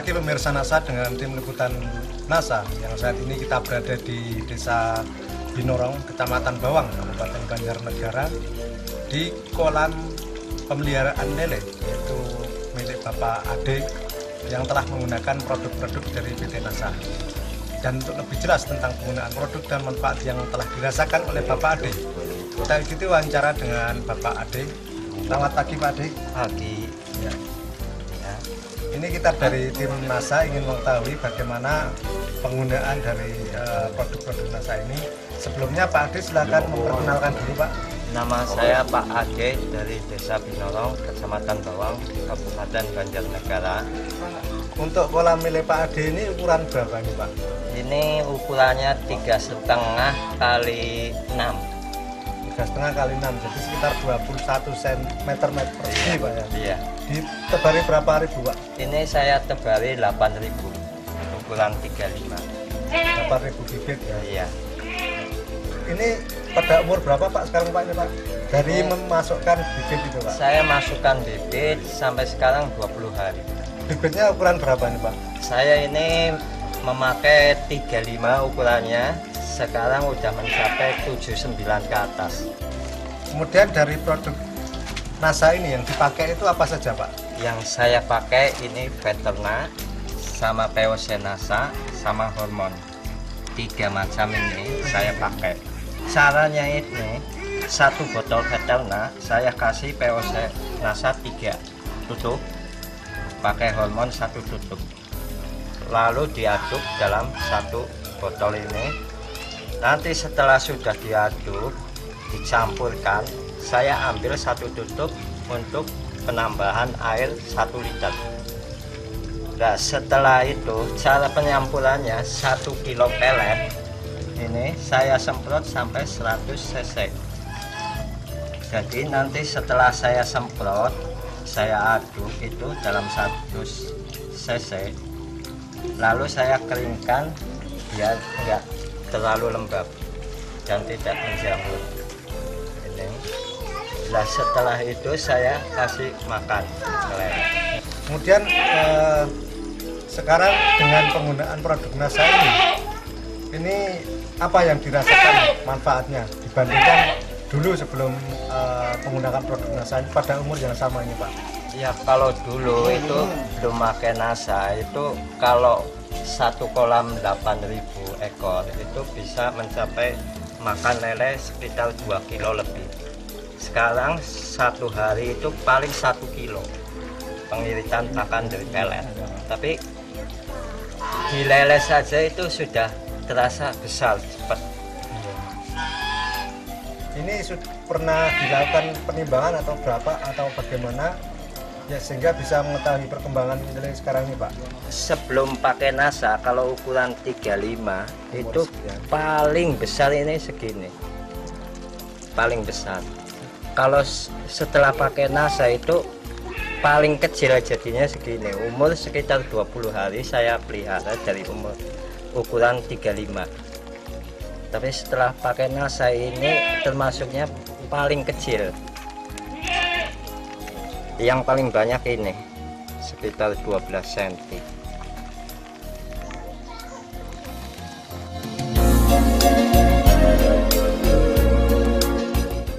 pagi pemirsa NASA dengan tim liputan NASA yang saat ini kita berada di Desa Binorong, Kecamatan Bawang, Kabupaten Banjarnegara, di kolam pemeliharaan lele yaitu milik Bapak Ade yang telah menggunakan produk-produk dari PT NASA. Dan untuk lebih jelas tentang penggunaan produk dan manfaat yang telah dirasakan oleh Bapak Ade, kita ikuti wawancara dengan Bapak Ade. Selamat pagi Pak Ade. Pagi. Ya. Ini kita dari tim NASA ingin mengetahui bagaimana penggunaan dari produk-produk NASA ini. Sebelumnya Pak Ade silakan memperkenalkan diri Pak. Nama saya Pak Ade dari Desa Binorong, Kecamatan Bawang, Kabupaten Banjarnegara. Untuk kolam milik Pak Ade ini ukuran berapa nih Pak? Ini ukurannya 3,5 kali 6. 3,5 kali 6, jadi sekitar 21 cm persegi Pak ya? Iya. Ditebari berapa ribu Pak? Ini saya tebari 8.000, ukuran 35. 8.000 bibit ya? Iya. Ini pada umur berapa Pak sekarang Pak ini Pak? Dari memasukkan bibit itu Pak? Saya masukkan bibit sampai sekarang 20 hari. Bibitnya ukuran berapa nih Pak? Saya ini memakai 35 ukurannya, sekarang udah mencapai 79 ke atas. Kemudian dari produk NASA ini yang dipakai itu apa saja Pak? Yang saya pakai ini Veterna, sama POC NASA, sama hormon. 3 macam ini saya pakai. Caranya ini, 1 botol Veterna saya kasih POC NASA 3 tutup, pakai hormon 1 tutup, lalu diaduk dalam 1 botol ini. Nanti setelah sudah diaduk, dicampurkan, saya ambil 1 tutup untuk penambahan air 1 liter. Nah, setelah itu cara penyampurannya 1 kilo pelet ini saya semprot sampai 100 cc. Jadi nanti setelah saya semprot, saya aduk itu dalam 100 cc, lalu saya keringkan biar enggak terlalu lembab dan tidak menjamur ini. Nah, setelah itu saya kasih makan lele. Kemudian sekarang dengan penggunaan produk NASA ini apa yang dirasakan manfaatnya dibandingkan dulu sebelum menggunakan produk NASA ini pada umur yang sama ini Pak? Ya, kalau dulu itu belum pakai NASA itu kalau 1 kolam 8.000 ekor itu bisa mencapai makan lele sekitar 2 kilo lebih. Sekarang 1 hari itu paling 1 kilo pengiritan pakan dari pelet. Tapi di lele saja itu sudah terasa besar cepat. Ini pernah dilakukan penimbangan atau berapa atau bagaimana ya sehingga bisa mengetahui perkembangan lele sekarang ini Pak? Sebelum pakai NASA kalau ukuran 35 itu paling besar ini segini, paling besar. Kalau setelah pakai NASA itu paling kecil jadinya segini. Umur sekitar 20 hari saya pelihara dari umur ukuran 35. Tapi setelah pakai NASA ini termasuknya paling kecil. Yang paling banyak ini sekitar 12 cm.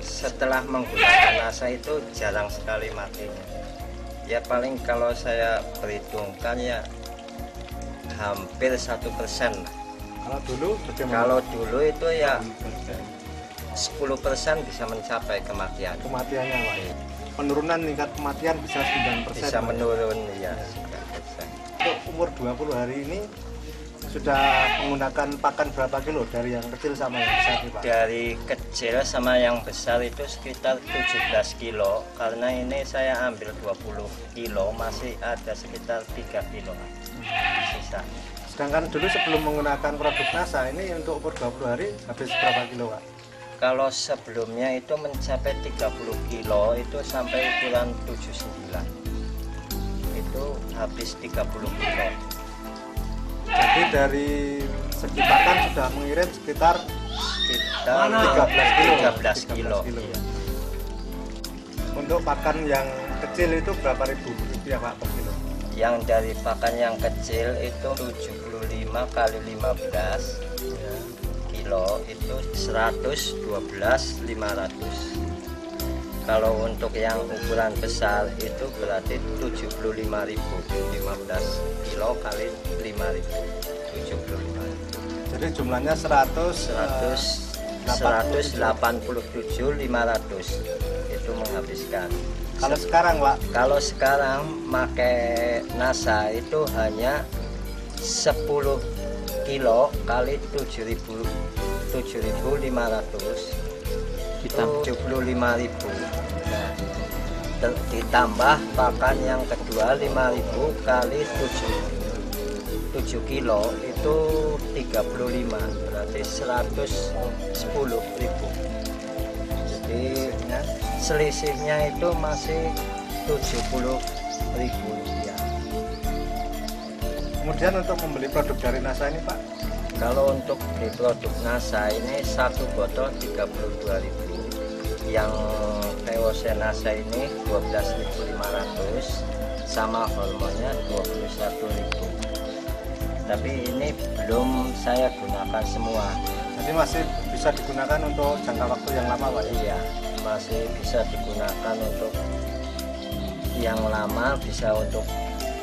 Setelah menggunakan NASA itu jarang sekali matinya. Ya paling kalau saya perhitungkan ya hampir 1%. Kalau dulu bagaimana? Kalau dulu itu ya 10% bisa mencapai kematian. Kematiannya Pak? Penurunan tingkat kematian bisa 9%. Bisa menurun ya. Untuk umur 20 hari ini sudah menggunakan pakan berapa kilo dari yang kecil sama yang besar nih Pak? Dari kecil sama yang besar itu sekitar 17 kilo, karena ini saya ambil 20 kilo masih ada sekitar 3 kilo sisa. Sedangkan dulu sebelum menggunakan produk NASA ini untuk umur 20 hari habis berapa kilo Pak? Kalau sebelumnya itu mencapai 30 kilo itu sampai ukuran 79 itu habis 30 kilo. Jadi dari segi pakan sudah mengirim sekitar 13 kilo. Iya. Untuk pakan yang kecil itu berapa ribu rupiah Pak per kilo? Yang dari pakan yang kecil itu 75 kali 15 kilo itu 112.500. Kalau untuk yang ukuran besar itu berarti 75.000, 15 kilo kali 5.000, 75.000. Jadi jumlahnya 187.500 itu menghabiskan. Kalau sekarang Pak? Kalau sekarang pakai NASA itu hanya 10 kilo kali 7.500 itu 75.000. Nah, ditambah pakan yang kedua 5.000 kali 7 kilo itu 35, berarti 110.000. Jadi selisihnya itu masih 70.000 rupiah. Kemudian untuk membeli produk dari NASA ini Pak? Kalau untuk di produk NASA ini satu botol 32.000. Yang POC NASA ini 12.500 sama hormonnya 21.000. Tapi ini belum saya gunakan semua. Jadi masih bisa digunakan untuk jangka waktu yang lama Pak? Iya, masih bisa digunakan untuk yang lama, bisa untuk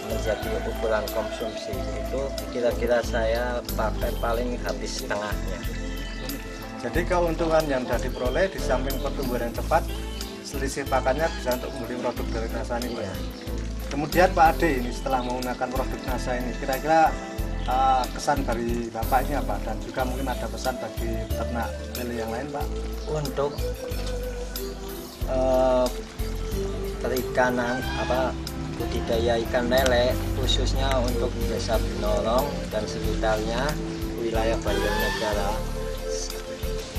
menjadi ukuran konsumsi. Itu kira-kira saya pakai paling habis setengahnya. Jadi keuntungan yang sudah diperoleh di samping pertumbuhan yang cepat, selisih pakannya bisa untuk membeli produk dari NASA ini Pak. Iya. Kemudian Pak Ade ini setelah menggunakan produk NASA ini, kira-kira kesan dari Bapak ini apa? Dan juga mungkin ada pesan bagi peternak lele yang lain Pak? Untuk perikanan budidaya ikan lele khususnya untuk Desa Binorong dan sekitarnya wilayah Banjarnegara,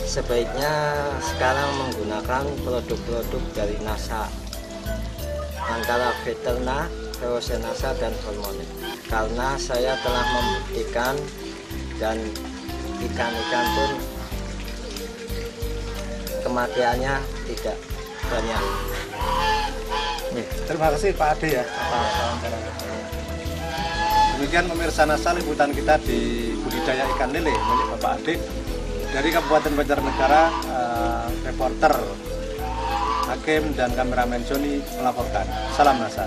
sebaiknya sekarang menggunakan produk-produk dari NASA antara Veterna, POC NASA dan hormon, karena saya telah membuktikan dan ikan-ikan pun kematiannya tidak banyak. Terima kasih Pak Ade ya. Demikian pemirsa NASA, liputan kita di budidaya ikan lele milik Bapak Ade dari Kabupaten Banjarnegara. Reporter Hakim dan kameramen Joni melaporkan. Salam NASA.